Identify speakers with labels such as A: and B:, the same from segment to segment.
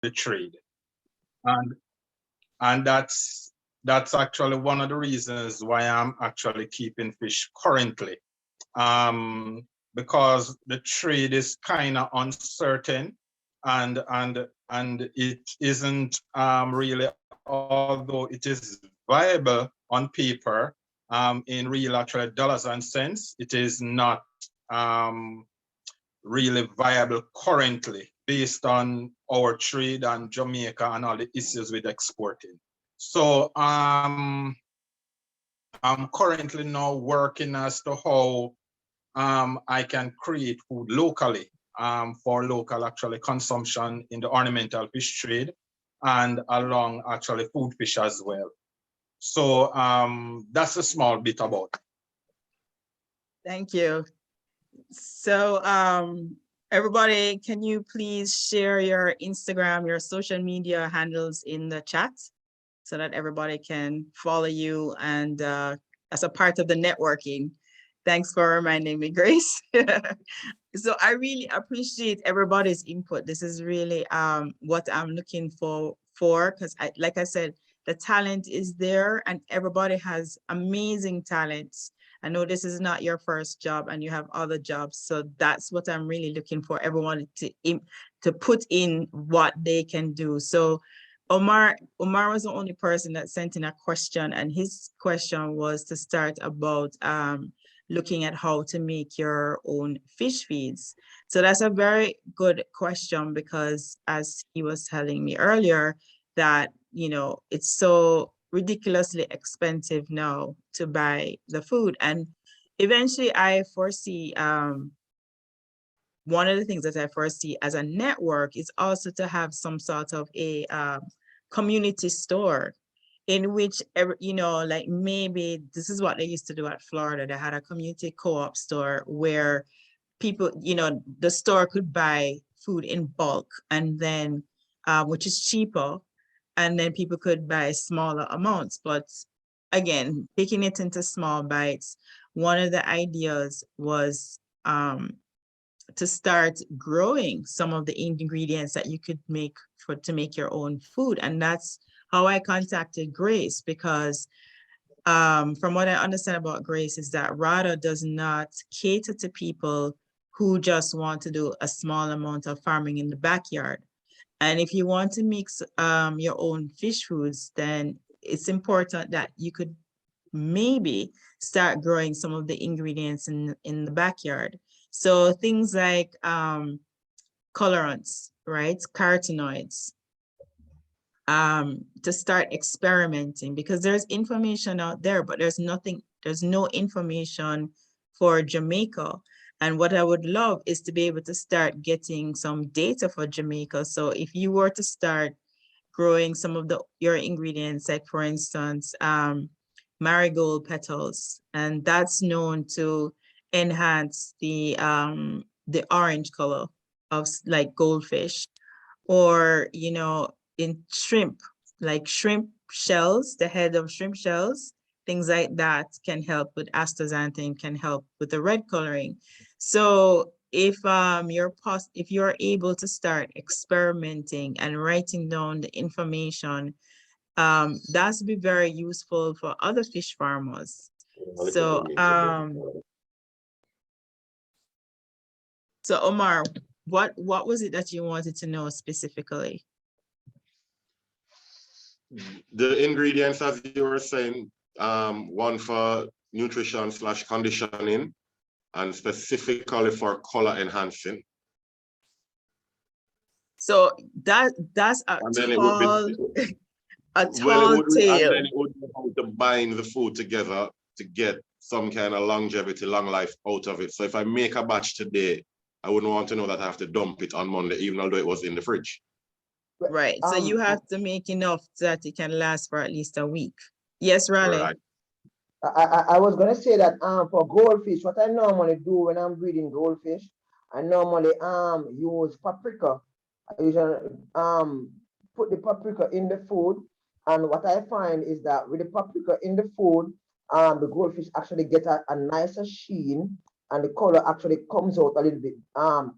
A: the trade. And and that's actually one of the reasons why I'm actually keeping fish currently. Because the trade is kind of uncertain, and it isn't really, although it is viable on paper, in real actually dollars and cents, it is not really viable currently based on our trade and Jamaica and all the issues with exporting. So I'm currently now working as to how I can create food locally, for local actually consumption in the ornamental fish trade and along actually food fish as well. So that's a small bit about it.
B: Thank you. So everybody, can you please share your Instagram, your social media handles in the chat so that everybody can follow you and as a part of the networking. Thanks for reminding me, Grace. So I really appreciate everybody's input. This is really what I'm looking for because like I said, the talent is there and everybody has amazing talents. I know this is not your first job and you have other jobs. So that's what I'm really looking for, everyone to put in what they can do. So Omar was the only person that sent in a question, and his question was to start about looking at how to make your own fish feeds. So that's a very good question because as he was telling me earlier that, you know, it's so ridiculously expensive now to buy the food. And eventually I foresee, one of the things that I foresee as a network is also to have some sort of a community store in which, you know, like maybe this is what they used to do at Florida. They had a community co-op store where people, you know, the store could buy food in bulk and then, which is cheaper, and then people could buy smaller amounts. But again, taking it into small bites, one of the ideas was to start growing some of the ingredients that you could make to make your own food. And that's how I contacted Grace, because from what I understand about Grace is that RADA does not cater to people who just want to do a small amount of farming in the backyard. And if you want to mix your own fish foods, then it's important that you could maybe start growing some of the ingredients in the backyard. So things like colorants, right? Carotenoids, to start experimenting, because there's information out there, but there's no information for Jamaica. And what I would love is to be able to start getting some data for Jamaica. So if you were to start growing some of your ingredients, like for instance, marigold petals, and that's known to enhance the orange color of like goldfish, or, you know, in shrimp, like shrimp shells, the head of shrimp shells, things like that can help with astaxanthin, can help with the red coloring. So if you're able to start experimenting and writing down the information, that's be very useful for other fish farmers. So so Omar, what was it that you wanted to know specifically?
C: The ingredients, as you were saying, one for nutrition / conditioning, and specifically for color enhancing.
B: So that's a
C: and then
B: tall,
C: it would be,
B: a
C: well,
B: tall tale.
C: And then it would be how to bind the food together to get some kind of longevity, long life out of it. So if I make a batch today, I wouldn't want to know that I have to dump it on Monday, even although it was in the fridge.
B: Right. So you have to make enough that it can last for at least a week. Yes, Raleigh.
C: Right.
D: I was gonna say that for goldfish, what I normally do when I'm breeding goldfish, I normally use paprika. I usually put the paprika in the food, and what I find is that with the paprika in the food, the goldfish actually get a nicer sheen, and the color actually comes out a little bit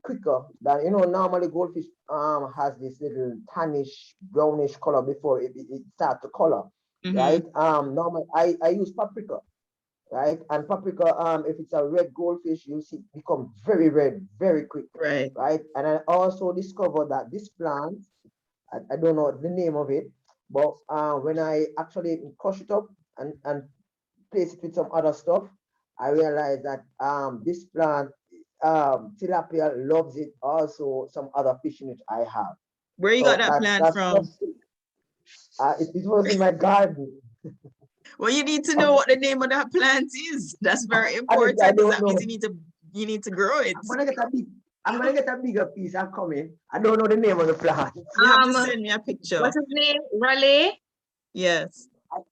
D: quicker than, you know, normally goldfish has this little tannish brownish color before it starts to color, right? Normally I use paprika, right? And paprika, if it's a red goldfish, you see it become very red very quick,
B: Right.
D: right? And I also discovered that this plant, I don't know the name of it, but when I actually crush it up and place it with some other stuff, I realized that this plant, tilapia loves it. Also, some other fish in it I have.
B: Where you got
D: So
B: that plant
D: that's
B: from?
D: just it was in my garden.
B: Well, you need to know what the name of that plant is. That's very
D: Honestly,
B: important.
D: I
B: 'Cause
D: don't
B: that means
D: know.
B: you need to grow it.
D: I'm gonna get a bigger piece. I'm coming. I don't know the name of the plant.
B: You have to send me a picture.
E: What's his name? Raleigh.
B: Yes.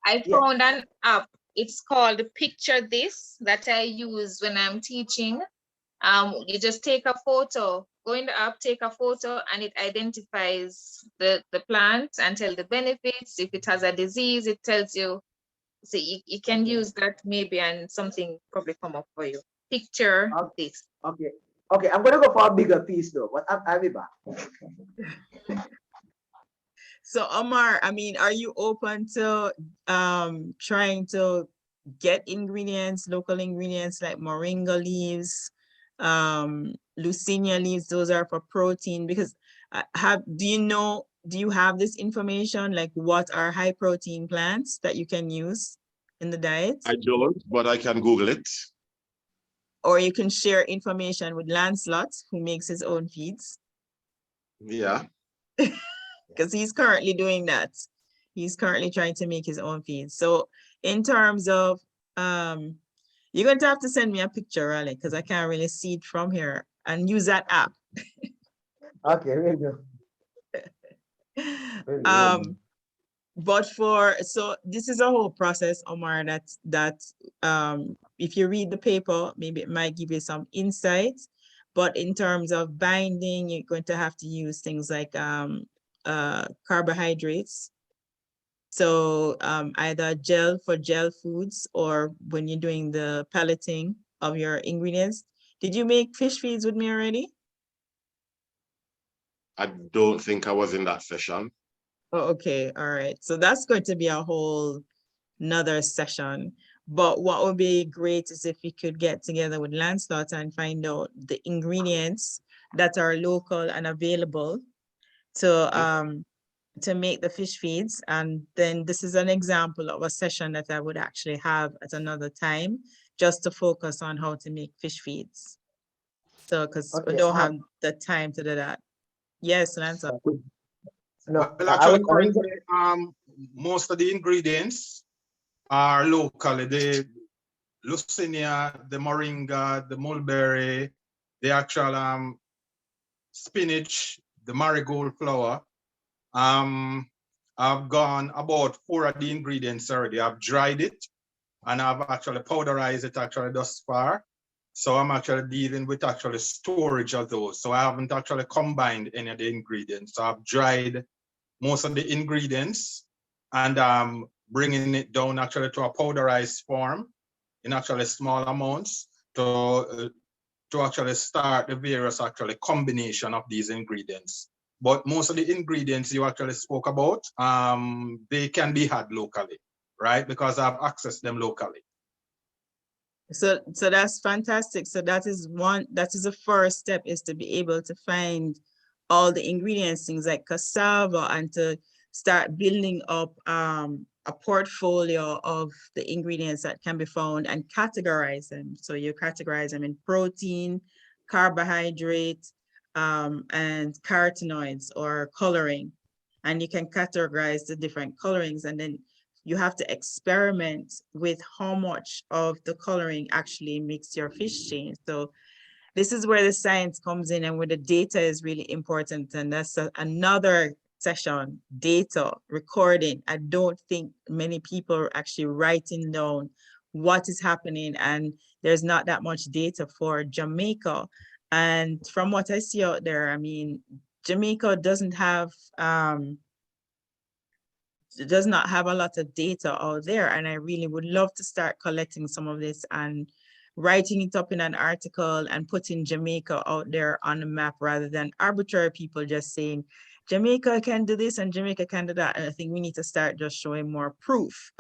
E: I
D: Yeah.
E: found an app. It's called Picture This that I use when I'm teaching. You just take a photo, go in the app, take a photo, and it identifies the plant and tell the benefits. If it has a disease, it tells you. So you can use that maybe, and something probably come up for you. Picture this.
D: Okay. Okay, I'm gonna go for a bigger piece though, but I'll be back.
B: So Omar, I mean, are you open to trying to get ingredients, local ingredients like moringa leaves, Lucinia leaves? Those are for protein. Because do you have this information, like what are high protein plants that you can use in the diet?
C: I don't, but I can Google it.
B: Or you can share information with Lancelot, who makes his own feeds,
C: Yeah.
B: because he's currently doing that. He's currently trying to make his own feeds. So in terms of, you're going to have to send me a picture, Raleigh, because I can't really see it from here, and use that app.
D: Okay, we'll do. Will do.
B: But so this is a whole process, Omar, that if you read the paper, maybe it might give you some insights. But in terms of binding, you're going to have to use things like carbohydrates. So either gel for gel foods, or when you're doing the pelleting of your ingredients. Did you make fish feeds with me already?
C: I don't think I was in that session.
B: Oh, okay. All right. So that's going to be a whole another session. But what would be great is if we could get together with Lancelot and find out the ingredients that are local and available to make the fish feeds. And then this is an example of a session that I would actually have at another time, just to focus on how to make fish feeds. So, because we don't have the time to do that. Yes, Lancelot.
D: No,
A: Well, actually, currently, most of the ingredients are locally. The Lucinia, the moringa, the mulberry, the actual spinach, the marigold flower. I've gone about 4 of the ingredients already. I've dried it and I've actually powderized it actually thus far. So I'm actually dealing with actually storage of those. So I haven't actually combined any of the ingredients. So I've dried most of the ingredients and bringing it down actually to a powderized form in actually small amounts to actually start the various actually combination of these ingredients. But most of the ingredients you actually spoke about, they can be had locally, right? Because I've accessed them locally.
B: So that's fantastic. So that is the first step, is to be able to find all the ingredients, things like cassava, and to start building up a portfolio of the ingredients that can be found and categorize them. So you categorize them in protein, carbohydrate, and carotenoids or coloring. And you can categorize the different colorings, and then you have to experiment with how much of the coloring actually makes your fish change. So this is where the science comes in, and where the data is really important. And that's another session, data recording. I don't think many people are actually writing down what is happening, and there's not that much data for Jamaica. And from what I see out there, I mean, Jamaica does not have a lot of data out there, and I really would love to start collecting some of this and writing it up in an article and putting Jamaica out there on the map rather than arbitrary people just saying, Jamaica can do this and Jamaica can do that. And I think we need to start just showing more proof.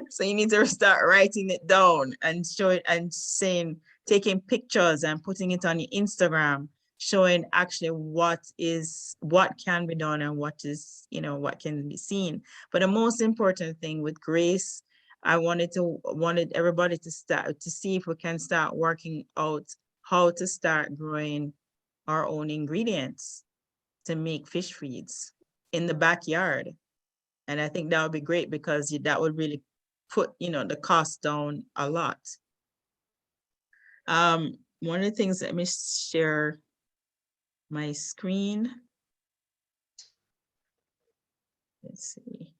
B: So you need to start writing it down and show it and saying, taking pictures and putting it on your Instagram, showing actually what can be done and what is, what can be seen. But the most important thing with Grace, I wanted everybody to start to see if we can start working out how to start growing our own ingredients to make fish feeds in the backyard. And I think that would be great because that would really put, the cost down a lot. One of the things, let me share my screen. Let's see.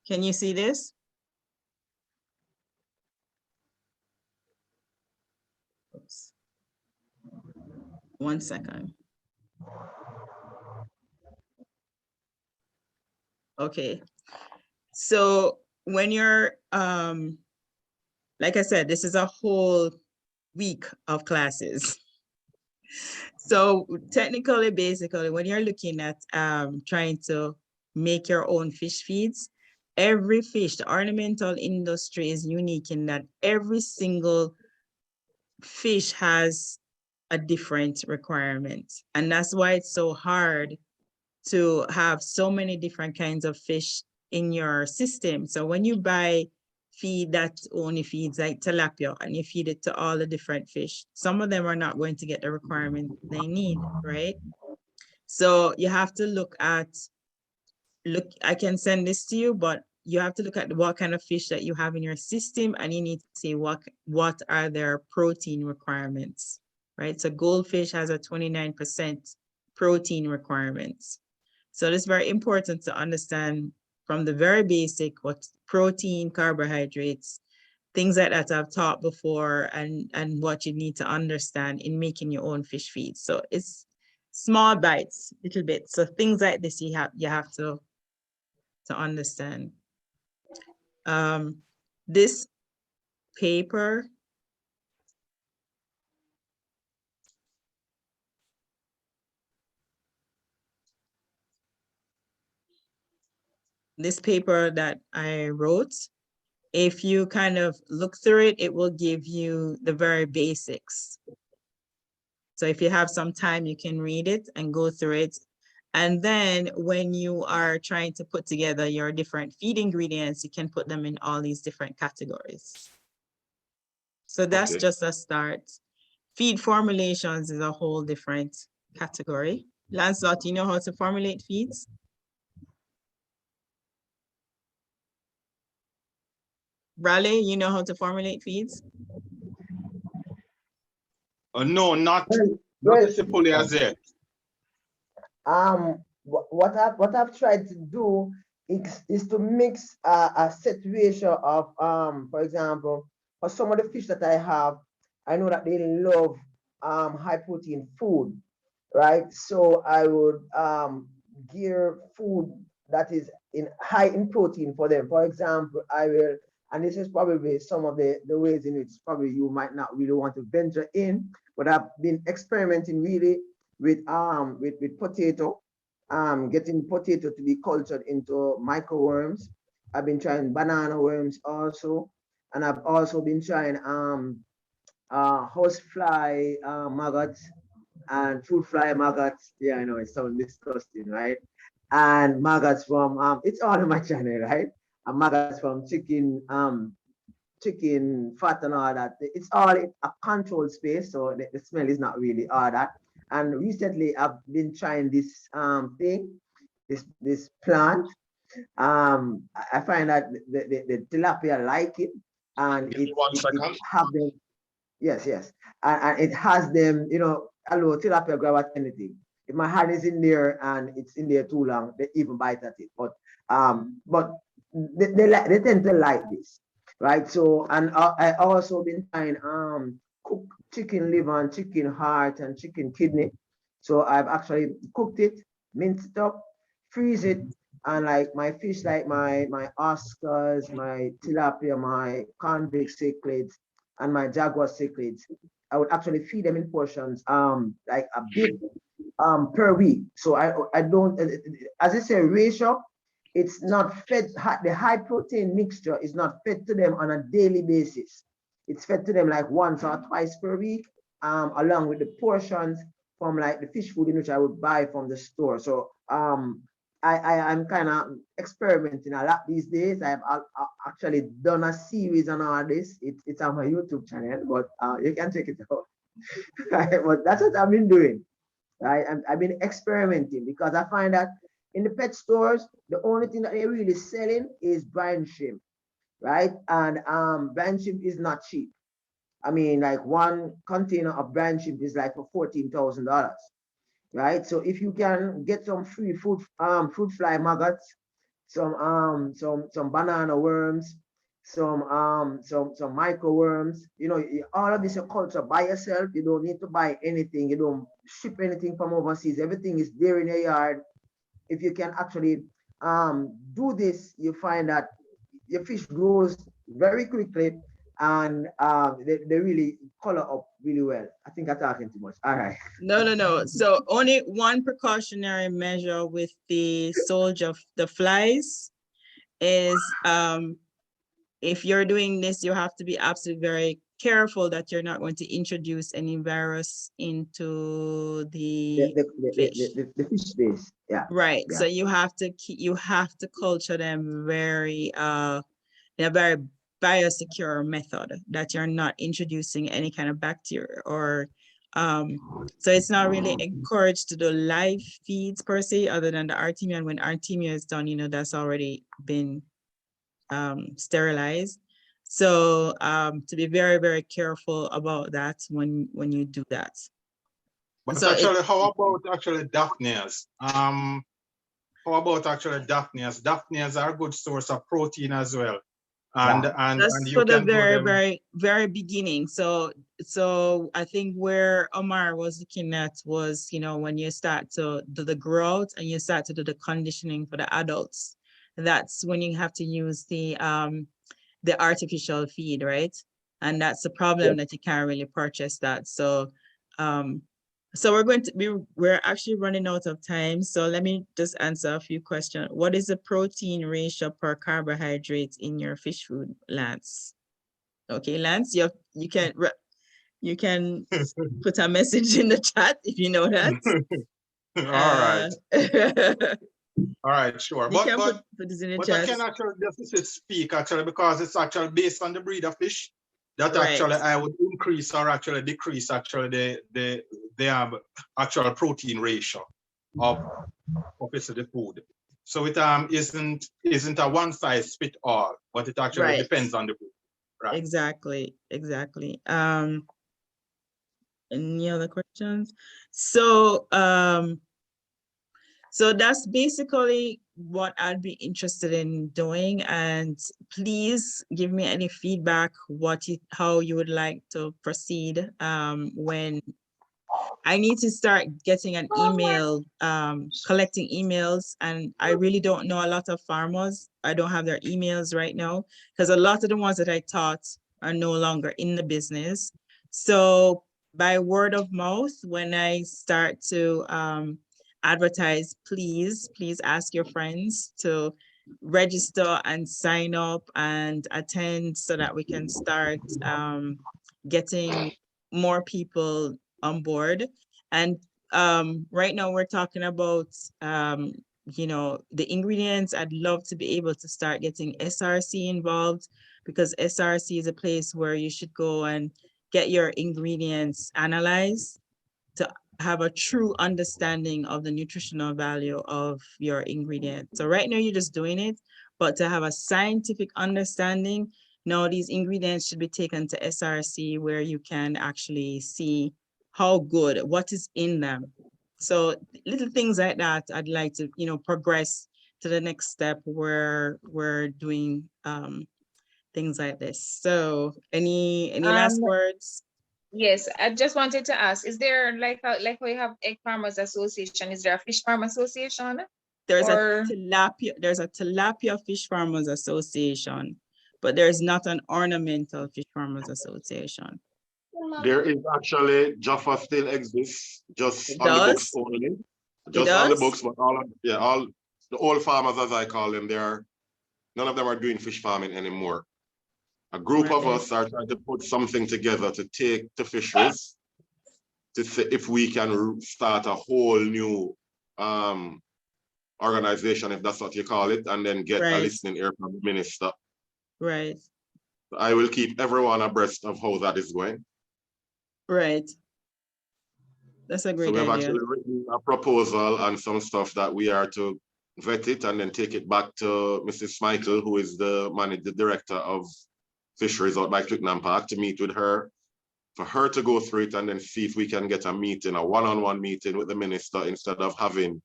B: Can you see this? Oops. 1 second. Okay. So when you're, like I said, this is a whole week of classes. So technically, basically, when you're looking at trying to make your own fish feeds, every fish, the ornamental industry is unique in that every single fish has a different requirement. And that's why it's so hard to have so many different kinds of fish in your system. So when you buy feed that only feeds like tilapia and you feed it to all the different fish, some of them are not going to get the requirement they need, right? So you have to look, I can send this to you, but you have to look at what kind of fish that you have in your system and you need to see what are their protein requirements, right? So goldfish has a 29% protein requirements. So it's very important to understand from the very basic what protein, carbohydrates, things like that I've taught before and what you need to understand in making your own fish feed. So it's small bites, little bits. So things like this you have to understand. This paper, that I wrote, if you kind of look through it, it will give you the very basics. So if you have some time, you can read it and go through it. And then when you are trying to put together your different feed ingredients, you can put them in all these different categories. So that's just a start. Feed formulations is a whole different category. Lancelot, you know how to formulate feeds? Raleigh, you know how to formulate feeds?
A: No, not
D: Well,
A: as fully as yet.
D: what I've tried to do is to mix a situation of for example, for some of the fish that I have, I know that they love high protein food, right? So I would gear food that is high in protein for them. For example, I will, and this is probably some of the ways in which probably you might not really want to venture in, but I've been experimenting really with potato, getting potato to be cultured into microworms. I've been trying banana worms also, and I've also been trying horsefly maggots and fruit fly maggots. Yeah, I know it sounds disgusting, right? And maggots from it's all on my channel, right? And maggots from chicken fat and all that. It's all a controlled space, so the smell is not really all that. And recently I've been trying this this plant. I find that the tilapia like it, and it have them. Yes. And it has them, hello, tilapia grab at anything. If my hand is in there and it's in there too long, they even bite at it. But they tend to like this, right? So, and I also been trying cook chicken liver and chicken heart and chicken kidney. So I've actually cooked it, minced it up, freeze it, and like my fish, like my Oscars, my tilapia, my convict cichlids, and my jaguar cichlids, I would actually feed them in portions, like a bit per week. So I don't, as I say, ratio, it's not fed, the high protein mixture is not fed to them on a daily basis. It's fed to them like once or twice per week, along with the portions from like the fish food in which I would buy from the store. So I'm kind of experimenting a lot these days. I've actually done a series on all this. It's on my YouTube channel, but you can check it out. But that's what I've been doing. I've been experimenting because I find that in the pet stores, the only thing that they're really selling is brine shrimp, right? And brine shrimp is not cheap. I mean, like one container of brine shrimp is like for $14,000, right? So if you can get some free fruit fly maggots, some banana worms, some micro worms, you know, all of this you culture by yourself. You don't need to buy anything. You don't ship anything from overseas. Everything is there in your yard. If you can actually do this, you find that your fish grows very quickly, and they really color up really well. I think I'm talking too much. All right.
B: No. So only one precautionary measure with the soldier, the flies, is if you're doing this, you have to be absolutely very careful that you're not going to introduce any virus into the fish.
D: The fish space. Yeah.
B: Right.
D: Yeah.
B: So you have to culture them very in a very biosecure method, that you're not introducing any kind of bacteria or so it's not really encouraged to do live feeds per se, other than the Artemia. And when Artemia is done, you know, that's already been sterilized. So to be very, very careful about that when you do that.
A: But
B: So
A: actually, how about actually Daphnias? How about actually Daphnias? Daphnias are a good source of protein as well. And
B: that's
A: you
B: for the
A: can do
B: very,
A: them.
B: very beginning. So I think where Omar was looking at was, you know, when you start to do the growth and you start to do the conditioning for the adults, that's when you have to use the artificial feed, right? And that's the problem, that you can't really purchase that. So so we're actually running out of time. So let me just answer a few questions. What is the protein ratio per carbohydrate in your fish food, Lance? Okay, Lance, you can put a message in the chat if you know that.
A: All right. All right, sure.
B: You can
A: But
B: put this in the
A: I
B: chat.
A: can actually deficit speak actually, because it's actually based on the breed of fish that
B: Right.
A: actually I would increase or actually decrease actually the actual protein ratio of obviously the food. So it isn't a one size fit all, but it actually
B: Right.
A: depends on the food. Right.
B: Exactly. Any other questions? So so that's basically what I'd be interested in doing. And please give me any feedback, how you would like to proceed. When I need to start getting an email, collecting emails, and I really don't know a lot of farmers. I don't have their emails right now, because a lot of the ones that I taught are no longer in the business. So by word of mouth, when I start to advertise, please ask your friends to register and sign up and attend, so that we can start getting more people on board. And right now we're talking about you know, the ingredients. I'd love to be able to start getting SRC involved, because SRC is a place where you should go and get your ingredients analyzed to have a true understanding of the nutritional value of your ingredient. So right now you're just doing it, but to have a scientific understanding, now these ingredients should be taken to SRC, where you can actually see how good, what is in them. So little things like that, I'd like to, you know, progress to the next step where we're doing things like this. So any last words?
E: Yes, I just wanted to ask, is there like we have Egg Farmers Association, is there a Fish Farm Association?
B: There's
E: Or
B: a tilapia fish farmers association, but there's not an ornamental fish farmers association.
C: There is actually, Jaffa still exists, just
B: It
C: on the books
B: does?
C: only.
B: It
C: Just on the
B: does?
C: books, but all the old farmers, as I call them, none of them are doing fish farming anymore. A group of
B: Right.
C: us are trying to put something together to take to fisheries to see if we can start a whole new organization, if that's what you call it, and then get a
B: Right.
C: listening ear from the minister.
B: Right,
C: I will keep everyone abreast of how that is going.
B: right. That's a
C: So
B: great
C: we have
B: idea.
C: actually written a proposal and some stuff that we are to vet it and then take it back to Mrs. Michael, who is the director of fisheries out by Twickenham Park, to meet with her, for her to go through it and then see if we can get a meeting, a one-on-one meeting with the minister, instead of having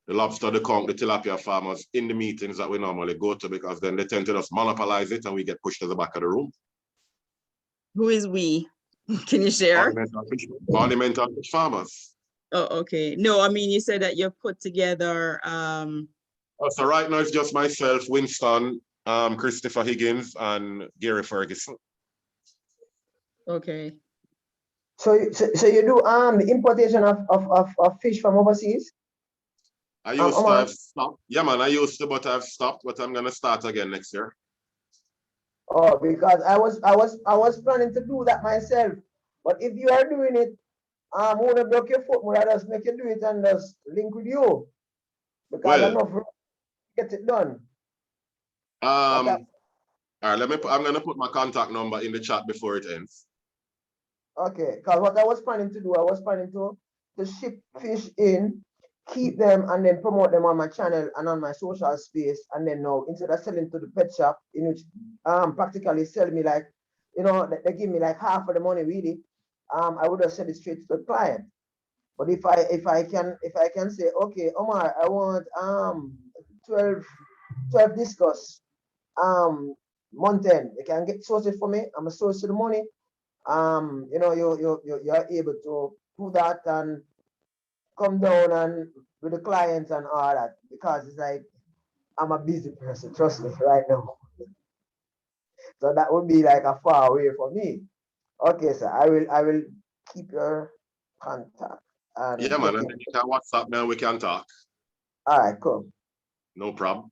C: the lobster, the conch, the tilapia farmers in the meetings that we normally go to, because then they tend to just monopolize it and we get pushed to the back of the room.
B: Who is we? Can you share?
C: Ornamental fish farmers.
B: Oh, okay. No, I mean, you said that you put together,
C: So right now it's just myself, Winston, Christopher Higgins, and Gary Ferguson.
B: okay.
D: So you do the importation of fish from overseas?
C: I used to
D: Omar?
C: have stopped. Yeah, man, I used to, but I've stopped, but I'm gonna start again next year.
D: Oh, because I was planning to do that myself. But if you are doing it, I'm gonna block your foot, I just make you do it and just link with you. Because
C: Well,
D: I'm not get it done.
C: all right, I'm gonna put my contact number in the chat before it ends.
D: Okay, because what I was planning to do, I was planning to ship fish in, keep them, and then promote them on my channel and on my social space. And then now, instead of selling to the pet shop, in which practically sell me like, they give me like half of the money really. I would have sell it straight to the client. But if I can say, okay, Omar, I want 12 discus month end. You can get source it for me. I'm a source of the money. You're able to do that and come down and with the clients and all that, because it's like I'm a busy person, trust me, right now. So that would be like a far away for me. Okay, sir, I will keep your contact. And
C: Yeah, man, and then you can WhatsApp me and we can talk.
D: all right, cool.
C: No problem.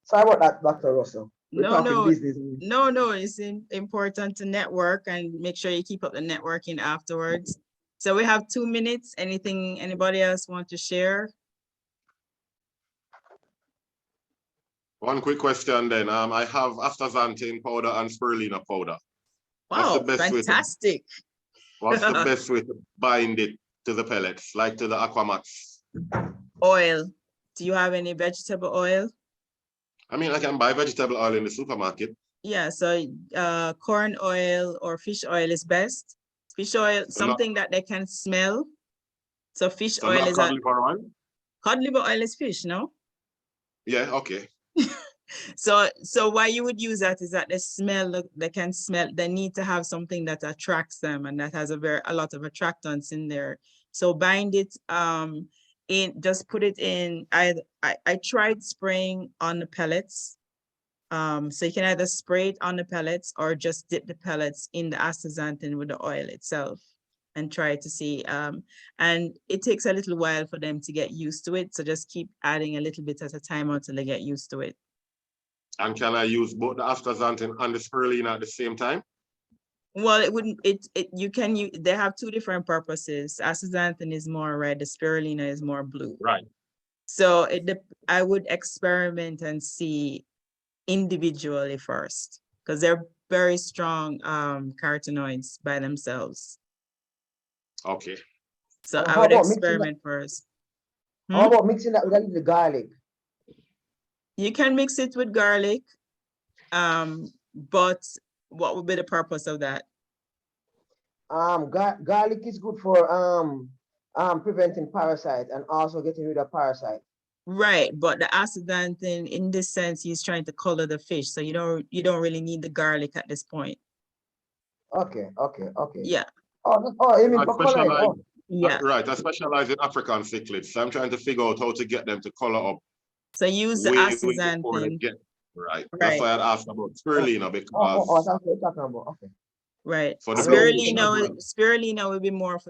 D: Sorry about that, Dr. Russell. We're
B: No,
D: talking
B: no,
D: business.
B: no, it's important to network and make sure you keep up the networking afterwards. So we have 2 minutes. Anybody else want to share?
C: One quick question then. I have astaxanthin powder and spirulina powder.
B: Wow, fantastic.
C: What's the best way to bind it to the pellets, like to the aquamats?
B: Oil. Do you have any vegetable oil?
C: I mean, I can buy vegetable oil in the supermarket.
B: Yeah, so corn oil or fish oil is best. Fish oil, something that they can smell. So fish oil is
C: cod liver oil?
B: Cod liver oil is fish, no?
C: Yeah, okay.
B: So why you would use that is that they can smell, they need to have something that attracts them, and that has a lot of attractants in there. So bind it just put it in. I tried spraying on the pellets. So you can either spray it on the pellets or just dip the pellets in the astaxanthin with the oil itself and try to see. And it takes a little while for them to get used to it. So just keep adding a little bit at a time until they get used to it.
C: And can I use both the astaxanthin and the spirulina at the same time?
B: Well, it wouldn't, they have two different purposes. Astaxanthin is more red, the spirulina is more blue.
C: Right.
B: So I would experiment and see individually first, because they're very strong carotenoids by themselves.
C: Okay.
B: So I would experiment first.
D: How about mixing that with a little garlic?
B: You can mix it with garlic, but what would be the purpose of that?
D: Garlic is good for preventing parasite and also getting rid of parasite.
B: Right, but the astaxanthin, in this sense, he's trying to color the fish, so you don't really need the garlic at this point.
D: Okay.
B: Yeah.
D: You mean
C: I
D: for coloring?
C: specialize,
B: Yeah,
C: right, I specialize in African cichlids, so I'm trying to figure out how to get them to color up
B: so use the
C: way
B: asses and
C: before they
B: thing.
C: get right. That's
B: Right.
C: why I'd asked about spirulina because
D: That's what you're talking about. Okay.
B: Right.
C: for the
D: Alright.
C: blowfish as well.
B: Spirulina will be more for the